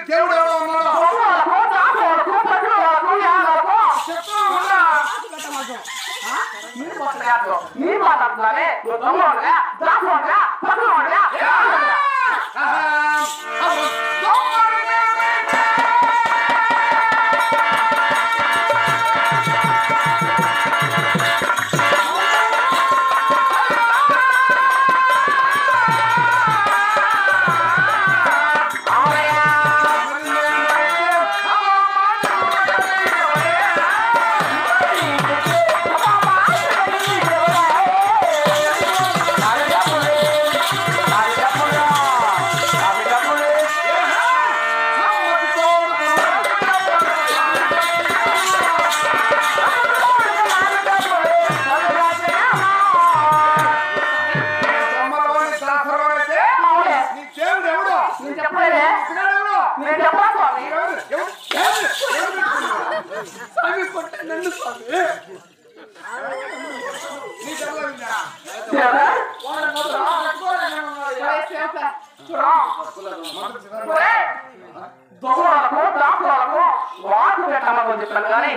దేవుడు ఎవడో ఉన్నాడు. మీరు మాట్లాడుతున్నారే చెప్పాను కానీ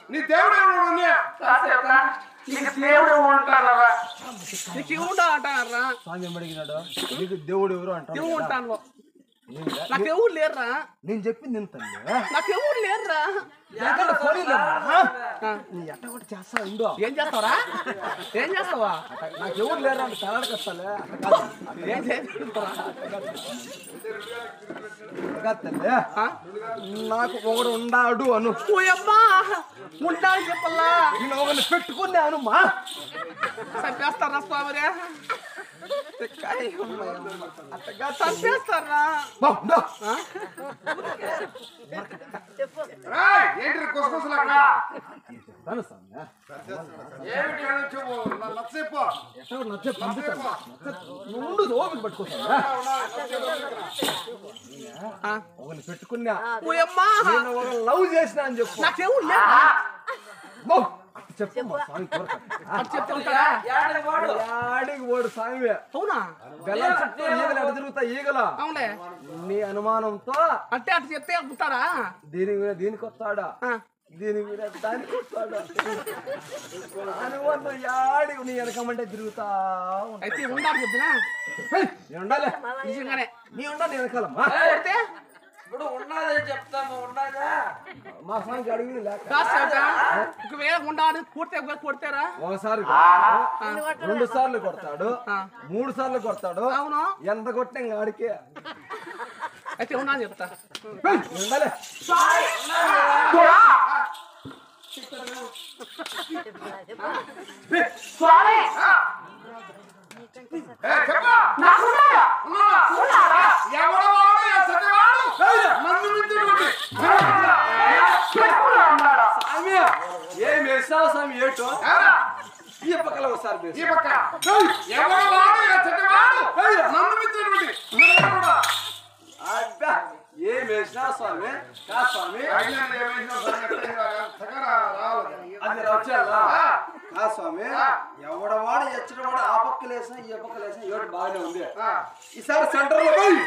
నీ దేవుడు దేవుడు ఉంటారా నీకు ఇవ్వడా అంటారా స్వామి అడిగినాడు నీకు దేవుడు ఎవరు అంటారు ఇవ్వు ఉంటాను నాకు ఎవరు లేరురా నేను చెప్పింది ఇంత నాకు ఎవరు లేరురా నీ ఎట్ట కూడా చేస్తా ఉండు ఏం చేస్తావరా ఏం చేస్తావా నాకు ఎవరు లేరా అంటే తలడికి వస్తాలే ఏం చేస్తారా నాకు ఒకడు ఉండాడు అను అమ్మా ఉంటాడు చెప్పల్లా నేను ఒకరిని పెట్టుకునే అనుమా చంపేస్తారా స్వామిరే చంపేస్తారా ఏంటి కొసకొసలు అక్కడ ఓపిక పట్టుకోసా ఒకరిని పెట్టుకున్నా లవ్ చేసినా అని చెప్పు నాకేమో ఓడు సామి అవునా బెల్లం చుట్టూ ఈగలు ఎడ తిరుగుతాయి ఈగలు అవునే నీ అనుమానంతో అంటే అటు చెప్తే ఉంటారా దీనికి వస్తాడా దీని మీద దానికి వస్తాడా అనుమానం యాడి నీ వెనకమంటే తిరుగుతా అయితే ఉండాలి చెప్తున్నా ఉండాలి నిజంగానే నీ ఉండాలి వెనకాలమ్మా ఇప్పుడు ఉన్నదని చెప్తాము ఉన్నదా మా స్వామికి అడిగింది లేక ఒకవేళ ఉండాలి కొడతారా ఒకసారి 2 సార్లు కొడతాడు 3 సార్లు కొడతాడు అవును ఎంత కొట్టినా ఇంకా ఆడికే అయితే ఉన్నా చెప్తా ఉండాలి ఏం వేసావు స్వామి ఏటో ఈ పక్కల ఒకసారి ఏం వేసినా స్వామి కా స్వామి అది వచ్చా కా స్వామి ఎవడవాడు ఎచ్చడవాడు ఆ పక్కలేసిన ఈ పక్కలేసిన ఏడు బాగానే ఉంది ఈసారి సెంటర్ లో పోయి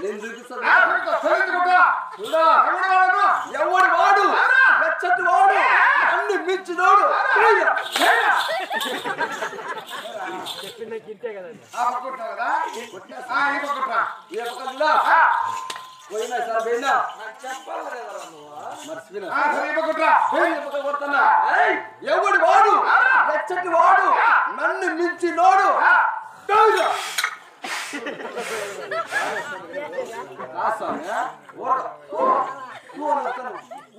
నేను చూపిస్తాను ఎవడు వాడు ఎచ్చటి వాడు అన్ని మించినోడు పోయినా సార్ పోయినా ఎవడు వాడు ఎచ్చటి వాడు నన్ను మించినోడు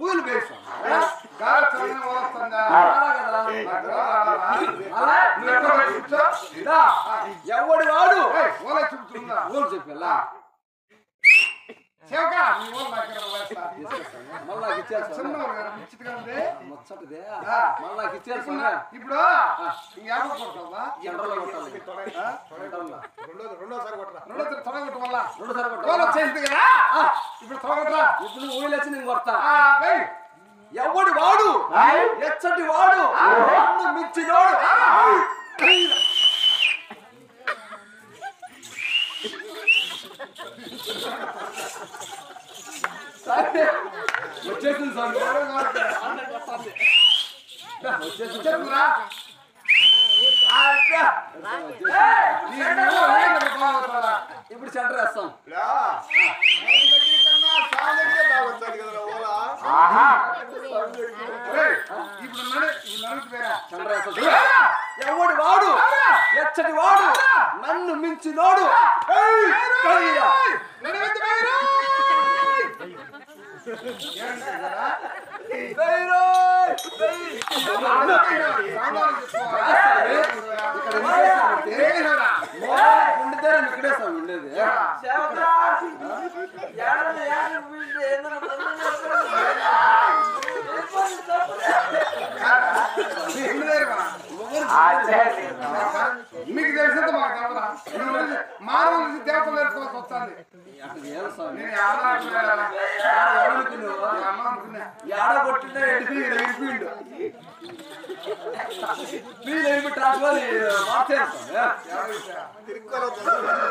ఊళ్ళు వేసాం ఎవడు వాడు ఊళ్ళు చెప్పా ఇప్పుడు ఊళ్ళు వచ్చి నేను కొడతా ఎవడు వాడు ఎచ్చటి వాడు మించినోడు నీ నువ్వు వేరే బాగుంటుందా? ఇప్పుడు సెంటర్ వేస్తాం. ఆహా ఏయ్, ఇప్పుడు నడుపుతురా. సెంటర్ వేస్తాం. ఎవడు వాడు ఎచ్చటి వాడు నన్ను మించినోడు. ఏయ్, కయ్యా. నడువెత్తు బైరు. బైరు, ఉండేదారా ఇక్కడే సార్ ఉండేది. సేవకుడా మీకు తెలిసినంత మాకు తెలవదా? మానవులు దేవతలు నేర్చుకోవాల్సి వస్తుంది. అక్కడ ఏం స్వామి? నేను ఎవరు అనుకున్నాను? ఎవరనుకున్నావు? అమ్మ అనుకున్నా. ఏడ కొట్టిందో ఎడిపోయిండు. ఫీల్ అయిపోయి ట్రాన్స్ఫర్ మార్చేస్తాం.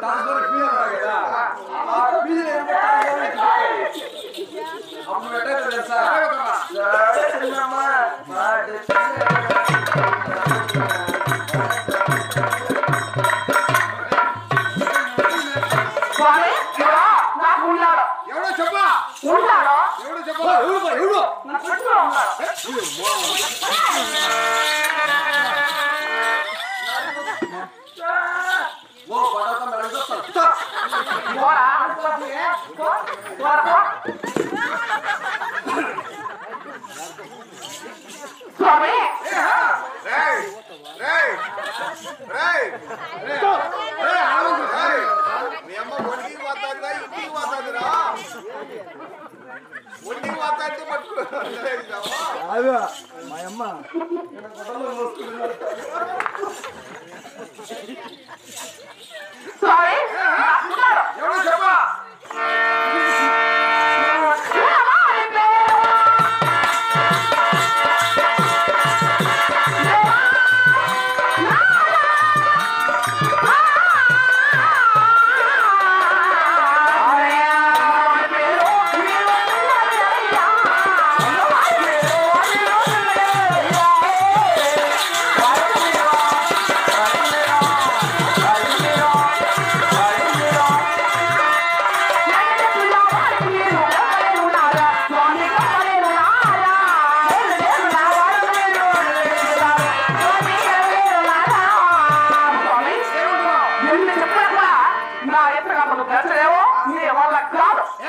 ట్రాన్స్ఫర్ ఫీల్ అవుతాయి కదా, ఆ ఫీల్ అయిపోయి అప్పుడు పెట్టారు తెలుసా? స్వామి ఎవరో నాకు ఉన్నాడు ఎవడో చెప్పా? ఉన్నాడు ఎవడో చెప్పా? ఎవడు నా చుట్టూ ఉన్నాడు ఓ పడతా మెడకొస్తాను. పోరా పోరా స్వామి రేయ్ రేయ్ రేయ్ రేయ్ ఆనంద్ రేయ్ మీ అమ్మ ఒంటికి పోతాదిరా ఇంటికి పోతాదిరా ఒంటికి పోతాంటే పట్టుకోలేదావా అదే మా అమ్మ గొడవలో మోసుకుంటున్నాడు. స్వామి ఎవడో చెప్పా?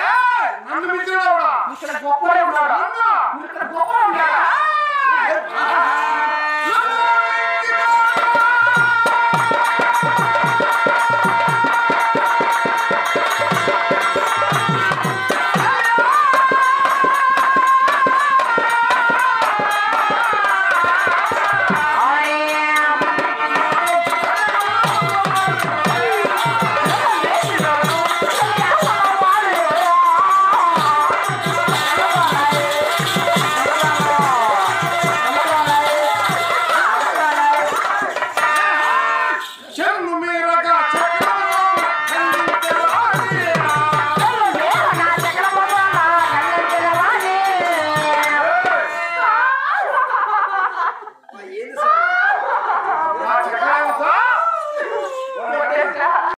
ఏయ్, నన్ను మించినవాడా? ఇక్కడ గొప్పడే ఉన్నాడు ఇక్కడ గొప్పడే ఉన్నాడా